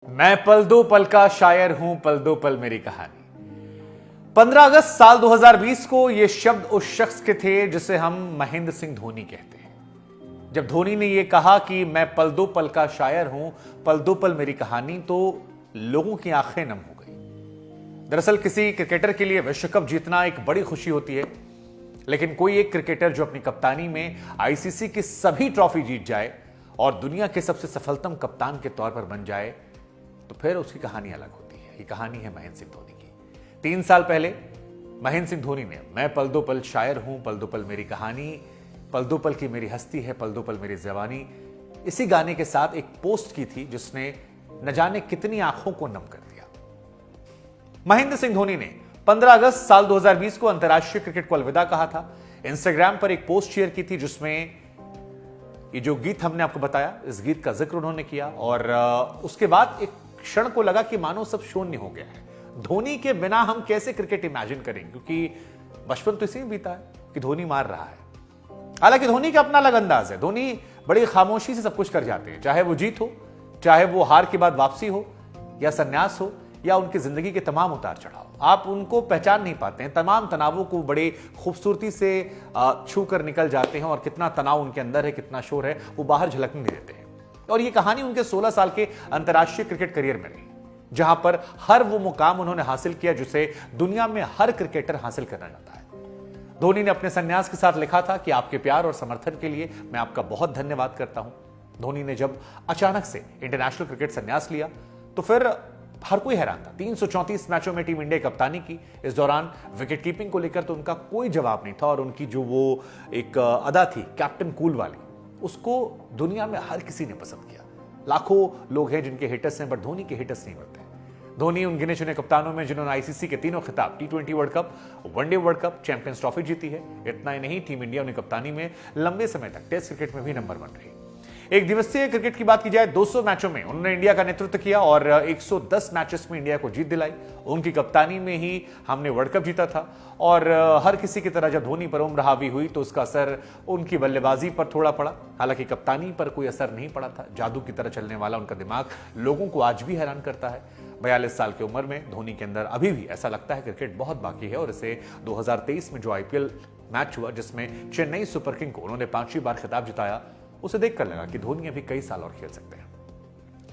मैं पल दो पल का शायर हूं, पल दो पल मेरी कहानी। 15 अगस्त साल 2020 को यह शब्द उस शख्स के थे जिसे हम महेंद्र सिंह धोनी कहते हैं। जब धोनी ने यह कहा कि मैं पल दो पल का शायर हूं, पल दो पल मेरी कहानी, तो लोगों की आंखें नम हो गई। दरअसल किसी क्रिकेटर के लिए विश्व कप जीतना एक बड़ी खुशी होती है, लेकिन कोई एक क्रिकेटर जो अपनी कप्तानी में आईसीसी की सभी ट्रॉफी जीत जाए और दुनिया के सबसे सफलतम कप्तान के तौर पर बन जाए, तो फिर उसकी कहानी अलग होती है। ये कहानी है महेंद्र सिंह धोनी की। 3 साल पहले महेंद्र सिंह धोनी ने मैं पल दो पल शायर हूं, पल दो पल मेरी कहानी, पल दो पल की मेरी हस्ती है, पल दो पल मेरी जवानी, इसी गाने के साथ एक पोस्ट की थी जिसने न जाने कितनी आंखों को नम कर दिया। महेंद्र सिंह धोनी ने 15 अगस्त साल 2020 को अंतर्राष्ट्रीय क्रिकेट को अलविदा कहा था। इंस्टाग्राम पर एक पोस्ट शेयर की थी जिसमें ये जो गीत हमने आपको बताया, इस गीत का जिक्र उन्होंने किया और उसके बाद एक क्षण को लगा कि मानो सब शून्य हो गया है। धोनी के बिना हम कैसे क्रिकेट इमेजिन करेंगे, क्योंकि बचपन तो इसी में बीता है कि धोनी मार रहा है। हालांकि धोनी का अपना अलग अंदाज है। धोनी बड़ी खामोशी से सब कुछ कर जाते हैं, चाहे वो जीत हो, चाहे वो हार के बाद वापसी हो, या संन्यास हो, या उनकी जिंदगी के तमाम उतार चढ़ाव। आप उनको पहचान नहीं पाते हैं। तमाम तनावों को बड़े खूबसूरती से छू कर निकल जाते हैं और कितना तनाव उनके अंदर है, कितना शोर है, वो बाहर झलकने नहीं देते हैं। और ये कहानी उनके 16 साल के अंतर्राष्ट्रीय क्रिकेट करियर में रही, जहां पर हर वो मुकाम उन्होंने हासिल किया जिसे दुनिया में हर क्रिकेटर हासिल करना चाहता है। धोनी ने अपने संन्यास के साथ लिखा था कि आपके प्यार और समर्थन के लिए मैं आपका बहुत धन्यवाद करता हूं। धोनी ने जब अचानक से इंटरनेशनल क्रिकेट संन्यास लिया तो फिर हर कोई हैरान था। 334 मैचों में टीम इंडिया की कप्तानी की। इस दौरान विकेट कीपिंग को लेकर तो उनका कोई जवाब नहीं था और उनकी जो वो एक अदा थी कैप्टन कूल वाली, उसको दुनिया में हर किसी ने पसंद किया। लाखों लोग हैं जिनके हेटर्स हैं, बट धोनी के हेटर्स नहीं बनते। धोनी उन गिने चुने कप्तानों में जिन्होंने आईसीसी के तीनों खिताब, टी20 world cup, one day world cup, champions trophy जीती है। इतना ही नहीं, टीम इंडिया उनकी कप्तानी में लंबे समय तक टेस्ट क्रिकेट में भी नंबर 1 रही। एक दिवसीय क्रिकेट की बात की जाए, 200 मैचों में उन्होंने इंडिया का नेतृत्व किया और 110 मैचेस में इंडिया को जीत दिलाई। उनकी कप्तानी में ही हमने वर्ल्ड कप जीता था और हर किसी की तरह जब धोनी पर उम्र हावी हुई तो उसका असर उनकी बल्लेबाजी पर थोड़ा पड़ा। हालांकि कप्तानी पर कोई असर नहीं पड़ा था। जादू की तरह चलने वाला उनका दिमाग लोगों को आज भी हैरान करता है। 42 साल की उम्र में धोनी के अंदर अभी भी ऐसा लगता है क्रिकेट बहुत बाकी है और इसे 2023 में जो आईपीएल मैच हुआ जिसमें चेन्नई सुपर किंग को उन्होंने 5वीं बार खिताब जिताया, उसे देखकर लगा कि धोनी अभी कई साल और खेल सकते हैं।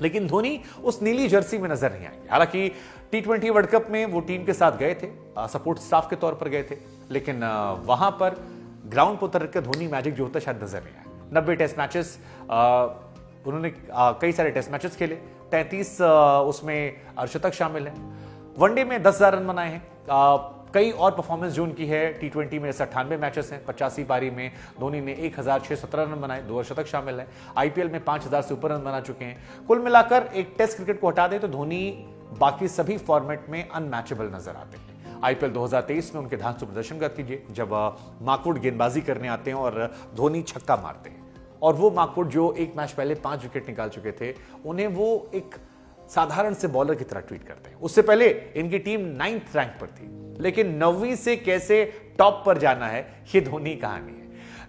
लेकिन धोनी उस नीली जर्सी में नजर नहीं आएंगे। हालांकि टी20 वर्ल्ड कप में वो टीम के साथ गए थे, सपोर्ट स्टाफ के तौर पर गए थे, लेकिन वहां पर ग्राउंड पर उतर कर धोनी मैजिक जो होता शायद नजर नहीं आया। 90 टेस्ट मैचेस उन्होंने कई सारे टेस्ट मैचेस खेले, 33 उसमें अर्धशतक शामिल है। वनडे में 10,000 रन बनाए हैं। कई और परफॉर्मेंस जो उनकी है, टी20 में 98 मैचेस हैं, 85 पारी में धोनी ने 1,617 रन बनाए, 2 अर्धशतक शामिल है। आईपीएल में 5,000 से ऊपर रन बना चुके हैं। कुल मिलाकर एक टेस्ट क्रिकेट को हटा दे तो धोनी बाकी सभी फॉर्मेट में अनमैचेबल नजर आते हैं। आईपीएल 2023 में उनके धांसू प्रदर्शन कर कीजिए, जब माकूड गेंदबाजी करने आते हैं और धोनी छक्का मारते हैं, और वो माकूड जो एक मैच पहले 5 विकेट निकाल चुके थे, उन्हें वो एक साधारण से बॉलर की तरह ट्रीट करते हैं। उससे पहले इनकी टीम 9th रैंक पर थी, लेकिन 9वीं से कैसे टॉप पर जाना है, ये धोनी कहानी है।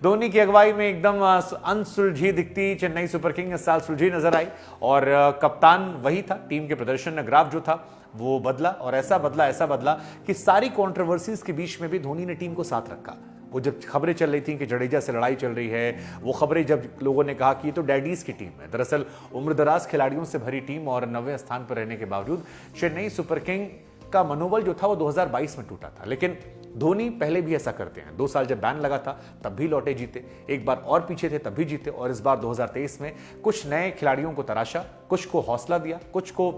धोनी की अगुवाई में एकदम अनसुलझी दिखती चेन्नई सुपर किंग इस साल सुलझी नजर आई और कप्तान वही था। टीम के प्रदर्शन ग्राफ जो था वो बदला और ऐसा बदला कि सारी कंट्रोवर्सीज के बीच में भी धोनी ने टीम को साथ रखा। वो जब खबरें चल रही थी कि जडेजा से लड़ाई चल रही है, वो खबरें जब लोगों ने कहा कि ये तो डैडीज की टीम है, दरअसल उम्रदराज खिलाड़ियों से भरी टीम और 9वें स्थान पर रहने के बावजूद चेन्नई सुपर किंग का मनोबल जो था वो 2022 में टूटा था। लेकिन धोनी पहले भी ऐसा करते हैं। 2 साल जब बैन लगा था तब भी लौटे जीते, एक बार और पीछे थे तब भी जीते, और इस बार 2023 में कुछ नए खिलाड़ियों को तराशा, कुछ को हौसला दिया, कुछ को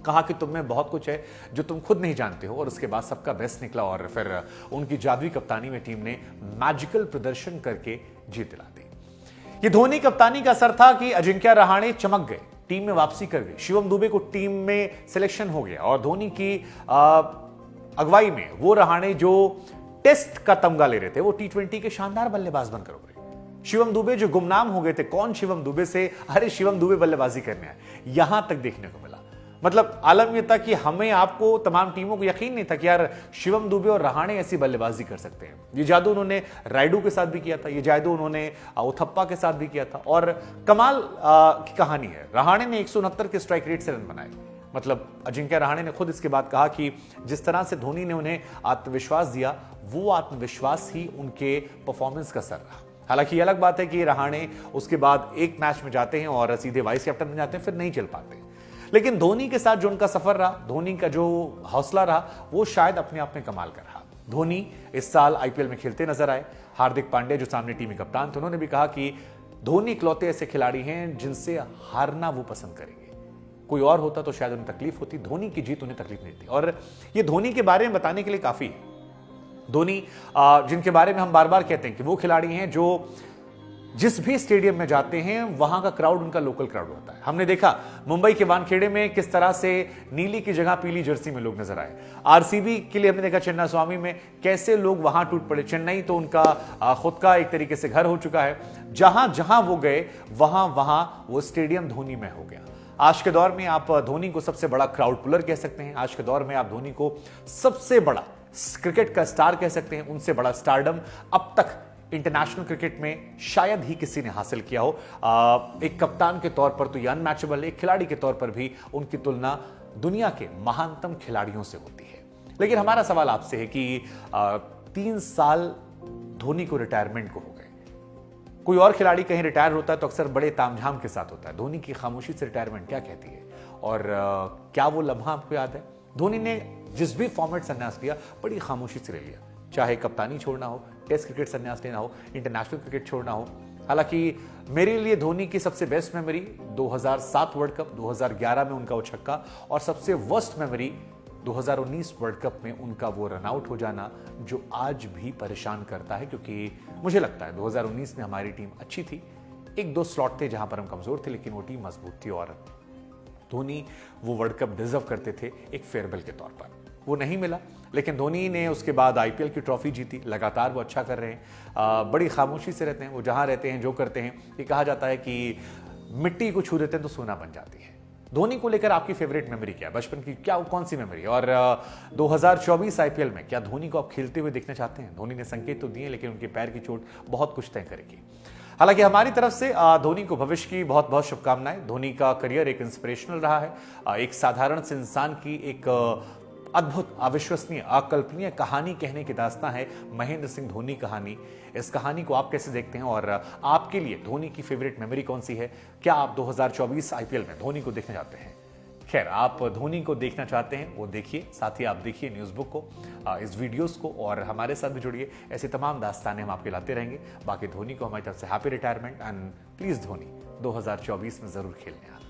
कहा कि तुम में बहुत कुछ है जो तुम खुद नहीं जानते हो, और उसके बाद सबका बेस्ट निकला और फिर उनकी जादुई कप्तानी में टीम ने मैजिकल प्रदर्शन करके जीत दिला दी। ये धोनी कप्तानी का असर था कि अजिंक्य रहाणे चमक गए, टीम में वापसी कर गई, शिवम दुबे को टीम में सिलेक्शन हो गया और धोनी की अगुवाई में वो रहाणे जो टेस्ट का तमगा ले रहे थे वो टी20 के शानदार बल्लेबाज बनकर उभरे। शिवम दुबे जो गुमनाम हो गए थे, कौन शिवम दुबे से, अरे शिवम दुबे बल्लेबाजी करने आए, यहां तक देखने को मिला। मतलब आलम यह था कि हमें आपको तमाम टीमों को यकीन नहीं था कि यार शिवम दुबे और रहाणे ऐसी बल्लेबाजी कर सकते हैं। ये जादू उन्होंने रायडू के साथ भी किया था, ये जादू उन्होंने उथप्पा के साथ भी किया था। और कमाल की कहानी है, रहाणे ने 169 के स्ट्राइक रेट से रन बनाए। मतलब अजिंक्य रहाणे ने खुद इसके बाद कहा कि जिस तरह से धोनी ने उन्हें आत्मविश्वास दिया, वो आत्मविश्वास ही उनके परफॉर्मेंस का सर रहा। हालांकि ये अलग बात है कि रहाणे उसके बाद एक मैच में जाते हैं और सीधे वाइस कैप्टन बन जाते हैं, फिर नहीं चल पाते। लेकिन धोनी के साथ जो उनका सफर रहा, धोनी का जो हौसला रहा, वो शायद अपने आप में कमाल का रहा। धोनी इस साल आईपीएल में खेलते नजर आए। हार्दिक पांड्या जो सामने टीम के कप्तान थे, उन्होंने भी कहा कि धोनी इकलौते ऐसे खिलाड़ी हैं जिनसे हारना वो पसंद करेंगे। कोई और होता तो शायद उन्हें तकलीफ होती, धोनी की जीत उन्हें तकलीफ नहीं थी। और ये धोनी के बारे में बताने के लिए काफी है। धोनी जिनके बारे में हम बार बार कहते हैं कि वो खिलाड़ी हैं जो जिस भी स्टेडियम में जाते हैं वहां का क्राउड उनका लोकल क्राउड होता है। हमने देखा मुंबई के वानखेड़े में किस तरह से नीली की जगह पीली जर्सी में लोग नजर आए। आरसीबी के लिए हमने देखा चेन्नई स्वामी में कैसे लोग वहां टूट पड़े। चेन्नई तो उनका खुद का एक तरीके से घर हो चुका है। जहां जहां वो गए वहां वहां वो स्टेडियम धोनी में हो गया। आज के दौर में आप धोनी को सबसे बड़ा क्राउड पुलर कह सकते हैं। आज के दौर में आप धोनी को सबसे बड़ा क्रिकेट का स्टार कह सकते हैं। उनसे बड़ा स्टारडम अब तक इंटरनेशनल क्रिकेट में शायद ही किसी ने हासिल किया हो। एक कप्तान के तौर पर तो ये अनमैचेबल, एक खिलाड़ी के तौर पर भी उनकी तुलना दुनिया के महानतम खिलाड़ियों से होती है। लेकिन हमारा सवाल आपसे है कि 3 साल धोनी को रिटायरमेंट को हो गए। कोई और खिलाड़ी कहीं रिटायर होता है तो अक्सर बड़े तामझाम के साथ होता है। धोनी की खामोशी से रिटायरमेंट क्या कहती है? और क्या वो लम्हा आपको याद है? धोनी ने जिस भी फॉर्मेट संन्यास लिया बड़ी खामोशी से ले लिया, चाहे कप्तानी छोड़ना हो, टेस्ट क्रिकेट संन्यास लेना हो, इंटरनेशनल क्रिकेट छोड़ना हो। हालांकि मेरे लिए धोनी की सबसे बेस्ट मेमोरी 2007 वर्ल्ड कप, 2011 में उनका वो छक्का, और सबसे वर्स्ट मेमोरी 2019 वर्ल्ड कप में उनका वो रनआउट हो जाना, जो आज भी परेशान करता है। क्योंकि मुझे लगता है 2019 में हमारी टीम अच्छी थी, 1-2 स्लॉट थे जहां पर हम कमजोर थे, लेकिन वो टीम मजबूत थी और धोनी वो वर्ल्ड कप डिजर्व करते थे एक फेयरवेल के तौर पर। वो नहीं मिला, लेकिन धोनी ने उसके बाद आईपीएल की ट्रॉफी जीती। लगातार वो अच्छा कर रहे हैं, बड़ी खामोशी से रहते हैं। वो जहां रहते हैं, जो करते हैं, ये कहा जाता है कि मिट्टी को छू देते हैं तो सोना बन जाती है। धोनी को लेकर आपकी फेवरेट मेमोरी क्या है? बचपन की क्या कौन सी मेमोरी? और 2024 आईपीएल में क्या धोनी को आप खेलते हुए देखना चाहते हैं? धोनी ने संकेत तो दिए, लेकिन उनके पैर की चोट बहुत कुछ तय करेगी। हालांकि हमारी तरफ से धोनी को भविष्य की बहुत बहुत शुभकामनाएं। धोनी का करियर एक इंस्पिरेशनल रहा है। एक साधारण से इंसान की एक अद्भुत, अविश्वसनीय, अकल्पनीय कहानी कहने की दास्तां है महेंद्र सिंह धोनी कहानी। इस कहानी को आप कैसे देखते हैं और आपके लिए धोनी की फेवरेट मेमोरी कौन सी है? क्या आप 2024 आईपीएल में धोनी को देखना चाहते हैं? खैर, आप धोनी को देखना चाहते हैं वो देखिए, साथ ही आप देखिए न्यूज़ बुक को, इस वीडियोस को, और हमारे साथ भी जुड़िए। ऐसे तमाम दास्तानें हम आपके लाते रहेंगे। बाकी धोनी को हमारी तरफ से happy retirement, and please Dhoni 2024 में जरूर खेलने आए।